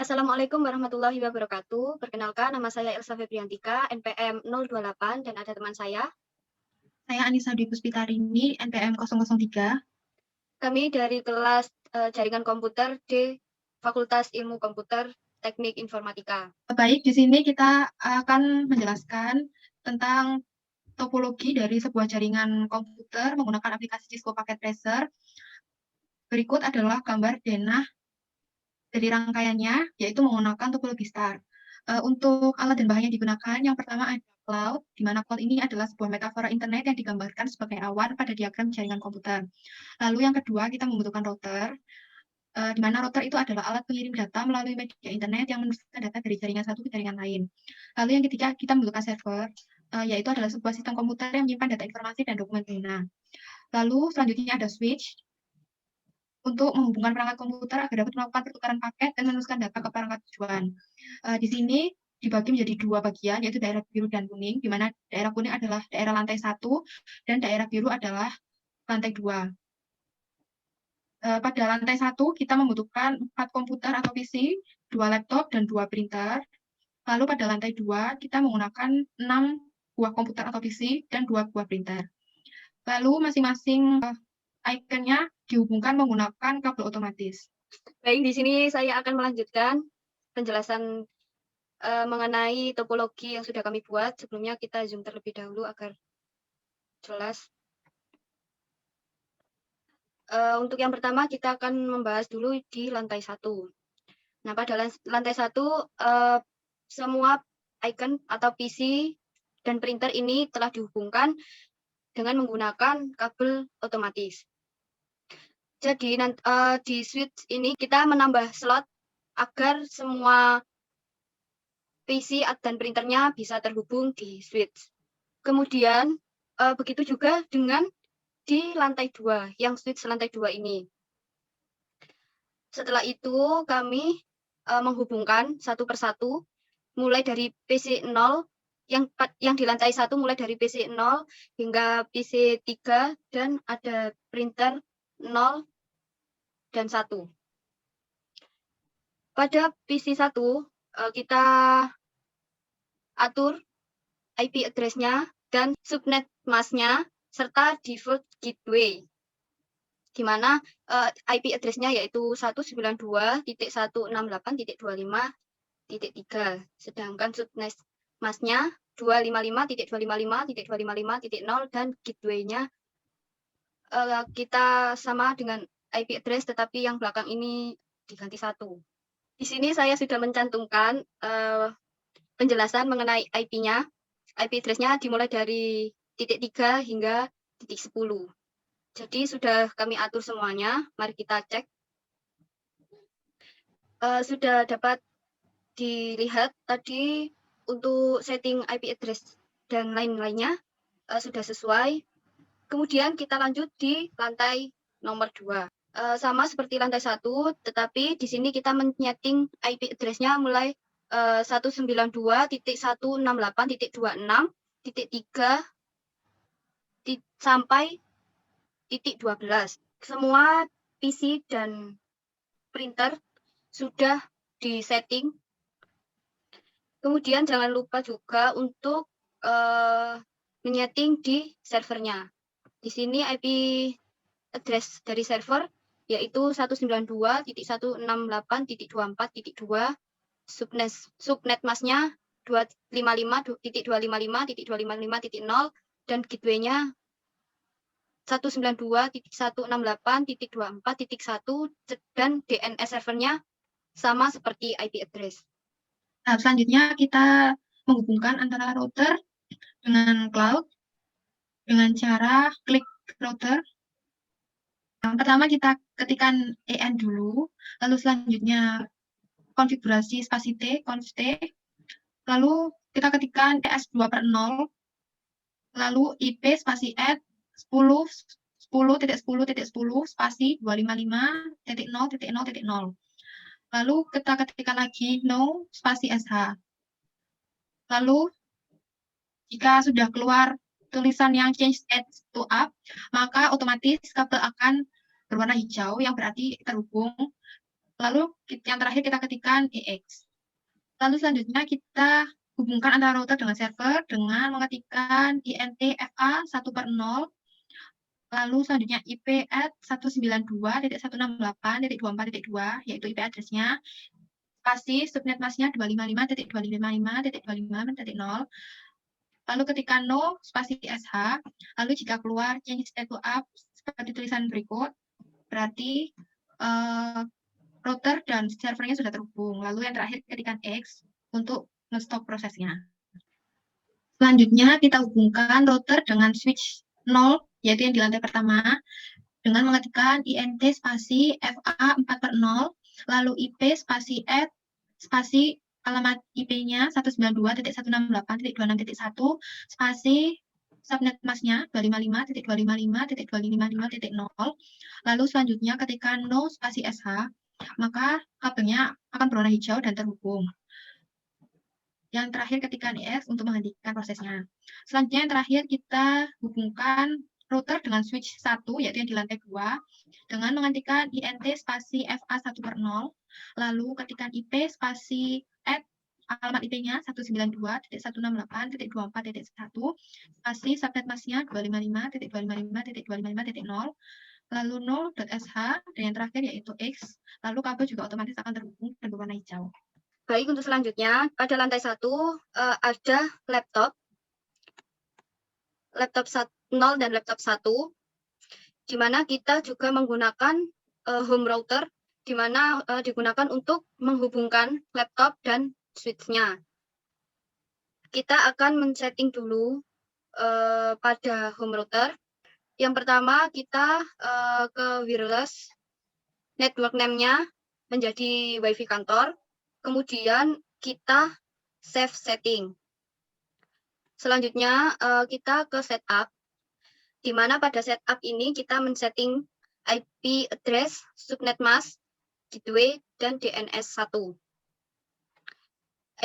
Assalamualaikum warahmatullahi wabarakatuh. Perkenalkan, nama saya Elsa Febriantika, NPM 028, dan ada teman saya. Saya Anissa Dwi Puspitarini, NPM 003. Kami dari kelas Jaringan Komputer D, Fakultas Ilmu Komputer Teknik Informatika. Baik, di sini kita akan menjelaskan tentang topologi dari sebuah jaringan komputer menggunakan aplikasi Cisco Packet Tracer. Berikut adalah gambar denah dari rangkaiannya, yaitu menggunakan topologi star. Untuk alat dan bahan yang digunakan, yang pertama ada cloud, di mana cloud ini adalah sebuah metafora internet yang digambarkan sebagai awan pada diagram jaringan komputer. Lalu yang kedua, kita membutuhkan router, di mana router itu adalah alat pengirim data melalui media internet yang meneruskan data dari jaringan satu ke jaringan lain. Lalu yang ketiga, kita membutuhkan server, yaitu adalah sebuah sistem komputer yang menyimpan data informasi dan dokumen pengguna. Lalu selanjutnya ada switch, untuk menghubungkan perangkat komputer agar dapat melakukan pertukaran paket dan meneruskan data ke perangkat tujuan. Di sini dibagi menjadi dua bagian, yaitu daerah biru dan kuning, di mana daerah kuning adalah daerah lantai 1 dan daerah biru adalah lantai 2. Pada lantai 1 kita membutuhkan 4 komputer atau PC, 2 laptop, dan 2 printer. Lalu pada lantai 2 kita menggunakan 6 buah komputer atau PC dan 2 buah printer. Lalu masing-masing ikonnya dihubungkan menggunakan kabel otomatis. Baik, di sini saya akan melanjutkan penjelasan mengenai topologi yang sudah kami buat. Sebelumnya kita zoom terlebih dahulu agar jelas. Untuk yang pertama kita akan membahas dulu di lantai 1. Nah, pada lantai 1 semua icon atau PC dan printer ini telah dihubungkan dengan menggunakan kabel otomatis. Jadi di switch ini kita menambah slot agar semua PC dan printernya bisa terhubung di switch. Kemudian begitu juga dengan di lantai 2, yang switch lantai 2 ini. Setelah itu kami menghubungkan satu persatu, mulai dari PC 0, yang di lantai 1 mulai dari PC 0 hingga PC 3, dan ada printer 0 dan 1. Pada PC 1, kita atur IP address-nya dan subnet mask-nya, serta default gateway, di mana IP address-nya yaitu 192.168.25.3, sedangkan subnet mask-nya 255.255.255.0, dan gateway-nya kita sama dengan IP address, tetapi yang belakang ini diganti 1. Di sini saya sudah mencantumkan penjelasan mengenai IP-nya. IP address-nya dimulai dari titik 3 hingga titik 10. Jadi sudah kami atur semuanya. Mari kita cek. Sudah dapat dilihat tadi untuk setting IP address dan lain-lainnya sudah sesuai. Kemudian kita lanjut di lantai nomor 2. Sama seperti lantai 1, tetapi di sini kita men-setting IP address-nya mulai 192.168.26.3 sampai titik 12. Semua PC dan printer sudah disetting. Kemudian jangan lupa juga untuk menyeting di servernya. Di sini IP address dari server yaitu 192.168.24.2, subnet mask-nya 255.255.255.0, dan gateway-nya 192.168.24.1, dan DNS servernya sama seperti IP address. Nah, selanjutnya kita menghubungkan antara router dengan cloud dengan cara klik router. Yang pertama kita ketikkan EN dulu, lalu selanjutnya konfigurasi spasi T, conf T, lalu kita ketikkan ES2/0, lalu IP spasi add 10.10.10.10 spasi 255.0.0.0. Lalu kita ketikkan lagi no spasi SH. Lalu jika sudah keluar tulisan yang change edge to up, maka otomatis kabel akan berwarna hijau yang berarti terhubung Lalu yang terakhir kita ketikkan EX. Lalu selanjutnya kita hubungkan antara router dengan server dengan mengetikkan INT FA 1/0. Lalu selanjutnya IP at 192.168.24.2, yaitu IP address-nya. Spasi subnet mask-nya 255.255.255.0. Lalu ketika no spasi SH, lalu jika keluar change state to up seperti tulisan berikut, berarti router dan servernya sudah terhubung. Lalu yang terakhir ketikkan X untuk nge-stop prosesnya. Selanjutnya kita hubungkan router dengan switch 0, yaitu yang di lantai pertama, dengan mengetikkan INT spasi FA 4/0, lalu IP spasi add spasi alamat IP-nya 192.168.26.1, spasi subnet mask-nya 255.255.255.0. Lalu selanjutnya ketika no spasi SH, maka kabelnya akan berwarna hijau dan terhubung. Yang terakhir ketika EX untuk menghentikan prosesnya. Selanjutnya yang terakhir kita hubungkan router dengan switch 1, yaitu yang di lantai 2, dengan mengetikkan INT spasi FA 1/0, lalu ketikkan IP spasi add alamat IP-nya 192.168.24.1, spasi subnet mask-nya 255.255.255.0, lalu 0.sh, dan yang terakhir yaitu X, lalu kabel juga otomatis akan terhubung dan berwarna hijau. Baik, untuk selanjutnya, pada lantai 1 ada laptop 0 dan laptop 1, di mana kita juga menggunakan home router, di mana digunakan untuk menghubungkan laptop dan switch-nya. Kita akan men-setting dulu pada home router. Yang pertama, kita ke wireless, network name-nya menjadi WiFi kantor. Kemudian kita save setting. Selanjutnya kita ke setup, di mana pada setup ini kita men-setting IP address, subnet mask, gateway, dan DNS 1.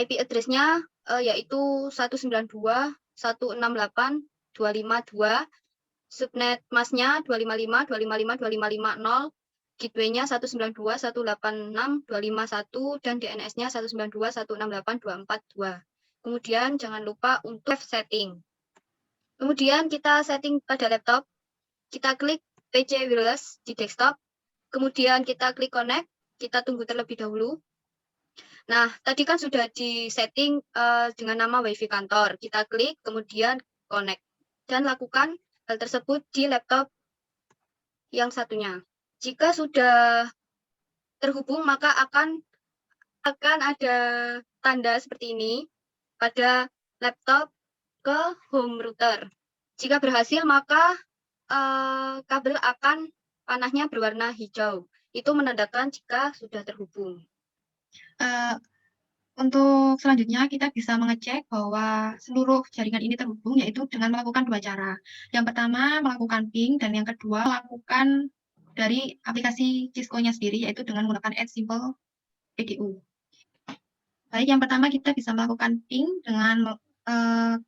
IP address-nya yaitu 192.168.252, subnet mask-nya 255.255.255.0, gateway-nya 192.186.251, dan DNS-nya 192.168.242. Kemudian jangan lupa untuk setting. Kemudian kita setting pada laptop, kita klik PC wireless di desktop, kemudian kita klik connect, kita tunggu terlebih dahulu. Nah, tadi kan sudah di setting dengan nama WiFi kantor, kita klik, kemudian connect, dan lakukan hal tersebut di laptop yang satunya. Jika sudah terhubung, maka akan ada tanda seperti ini pada laptop ke home router. Jika berhasil, maka kabel akan panahnya berwarna hijau. Itu menandakan jika sudah terhubung. Untuk selanjutnya kita bisa mengecek bahwa seluruh jaringan ini terhubung, yaitu dengan melakukan 2 cara. Yang pertama melakukan ping, dan yang kedua melakukan dari aplikasi Cisco-nya sendiri, yaitu dengan menggunakan Add Simple PDU. Baik, yang pertama kita bisa melakukan ping dengan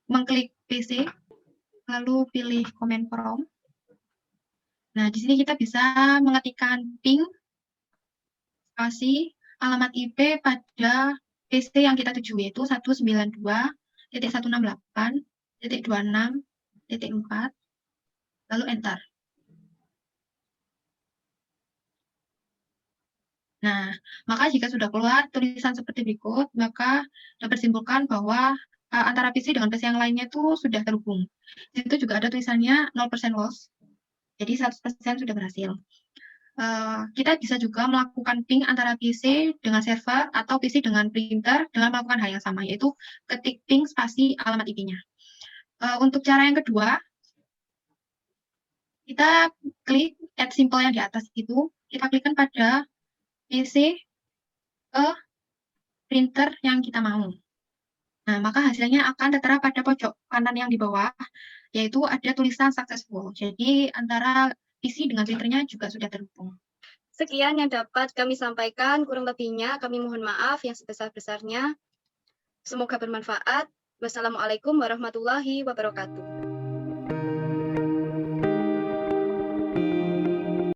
mengklik PC, lalu pilih command prompt. Nah, di sini kita bisa mengetikkan ping spasi alamat IP pada PC yang kita tuju, yaitu 192.168.26.4, lalu enter. Nah, maka jika sudah keluar tulisan seperti berikut, maka dapat disimpulkan bahwa antara PC dengan PC yang lainnya itu sudah terhubung. Di situ juga ada tulisannya 0% loss, jadi 100% sudah berhasil. Kita bisa juga melakukan ping antara PC dengan server atau PC dengan printer dengan melakukan hal yang sama, yaitu ketik ping spasi alamat IP-nya. Untuk cara yang kedua, kita klik add simple yang di atas itu, kita klikkan pada PC ke printer yang kita mau. Nah, maka hasilnya akan tertera pada pojok kanan yang di bawah, yaitu ada tulisan successful. Jadi antara PC dengan printernya juga sudah terhubung. Sekian yang dapat kami sampaikan, kurang lebihnya kami mohon maaf yang sebesar-besarnya. Semoga bermanfaat. Wassalamualaikum warahmatullahi wabarakatuh.